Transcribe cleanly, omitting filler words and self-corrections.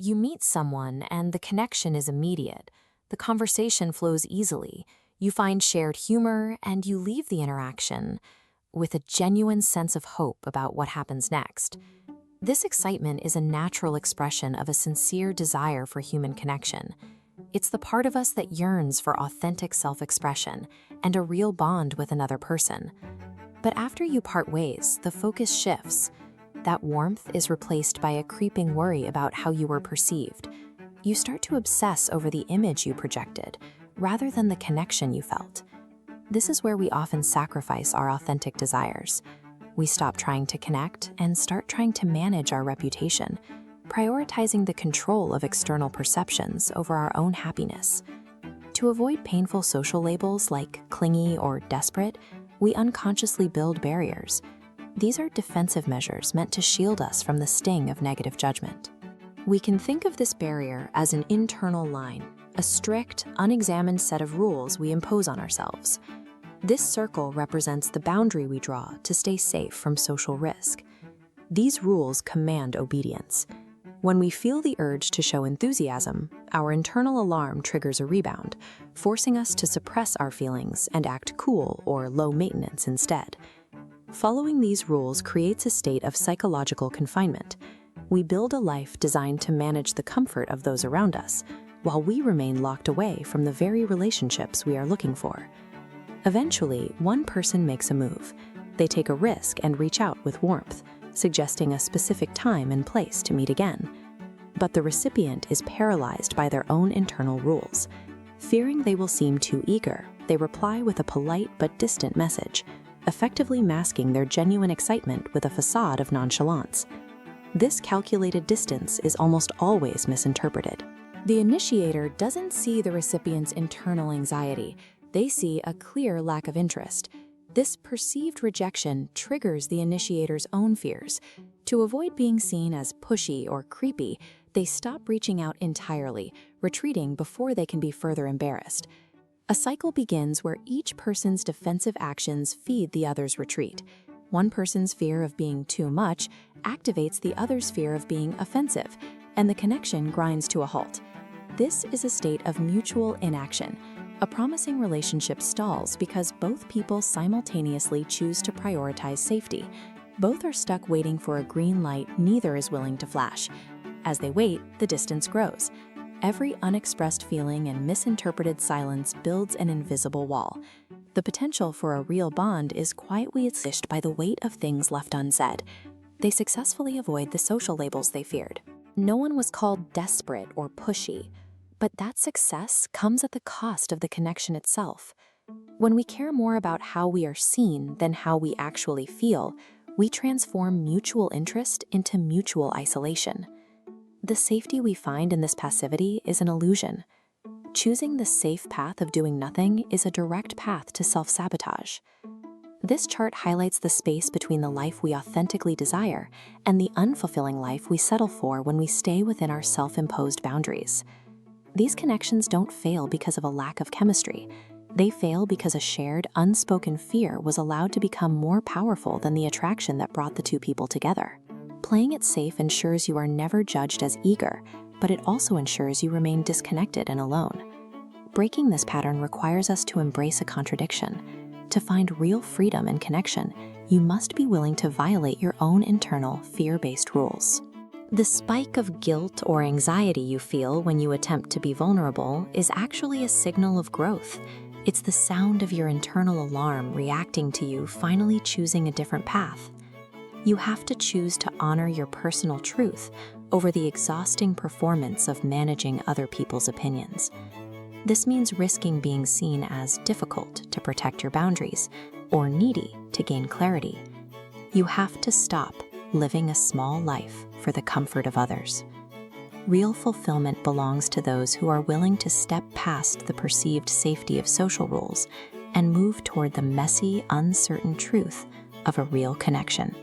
You meet someone and the connection is immediate. The conversation flows easily. You find shared humor and you leave the interaction with a genuine sense of hope about what happens next. This excitement is a natural expression of a sincere desire for human connection. It's the part of us that yearns for authentic self-expression and a real bond with another person. But after you part ways, the focus shifts. That warmth is replaced by a creeping worry about how you were perceived. You start to obsess over the image you projected, rather than the connection you felt. This is where we often sacrifice our authentic desires. We stop trying to connect and start trying to manage our reputation, prioritizing the control of external perceptions over our own happiness. To avoid painful social labels like clingy or desperate, we unconsciously build barriers. These are defensive measures meant to shield us from the sting of negative judgment. We can think of this barrier as an internal line, a strict, unexamined set of rules we impose on ourselves. This circle represents the boundary we draw to stay safe from social risk. These rules command obedience. When we feel the urge to show enthusiasm, our internal alarm triggers a rebound, forcing us to suppress our feelings and act cool or low maintenance instead. Following these rules creates a state of psychological confinement. We build a life designed to manage the comfort of those around us, while we remain locked away from the very relationships we are looking for. Eventually, one person makes a move. They take a risk and reach out with warmth, suggesting a specific time and place to meet again. But the recipient is paralyzed by their own internal rules. Fearing they will seem too eager, they reply with a polite but distant message, effectively masking their genuine excitement with a facade of nonchalance. This calculated distance is almost always misinterpreted. The initiator doesn't see the recipient's internal anxiety. They see a clear lack of interest. This perceived rejection triggers the initiator's own fears. To avoid being seen as pushy or creepy, they stop reaching out entirely, retreating before they can be further embarrassed. A cycle begins where each person's defensive actions feed the other's retreat. One person's fear of being too much activates the other's fear of being offensive, and the connection grinds to a halt. This is a state of mutual inaction. A promising relationship stalls because both people simultaneously choose to prioritize safety. Both are stuck waiting for a green light neither is willing to flash. As they wait, the distance grows. Every unexpressed feeling and misinterpreted silence builds an invisible wall. The potential for a real bond is quietly extinguished by the weight of things left unsaid. They successfully avoid the social labels they feared. No one was called desperate or pushy. But that success comes at the cost of the connection itself. When we care more about how we are seen than how we actually feel, we transform mutual interest into mutual isolation. The safety we find in this passivity is an illusion. Choosing the safe path of doing nothing is a direct path to self-sabotage. This chart highlights the space between the life we authentically desire and the unfulfilling life we settle for when we stay within our self-imposed boundaries. These connections don't fail because of a lack of chemistry. They fail because a shared, unspoken fear was allowed to become more powerful than the attraction that brought the two people together. Playing it safe ensures you are never judged as eager, but it also ensures you remain disconnected and alone. Breaking this pattern requires us to embrace a contradiction. To find real freedom and connection, you must be willing to violate your own internal, fear-based rules. The spike of guilt or anxiety you feel when you attempt to be vulnerable is actually a signal of growth. It's the sound of your internal alarm reacting to you finally choosing a different path. You have to choose to honor your personal truth over the exhausting performance of managing other people's opinions. This means risking being seen as difficult to protect your boundaries or needy to gain clarity. You have to stop living a small life for the comfort of others. Real fulfillment belongs to those who are willing to step past the perceived safety of social rules and move toward the messy, uncertain truth of a real connection.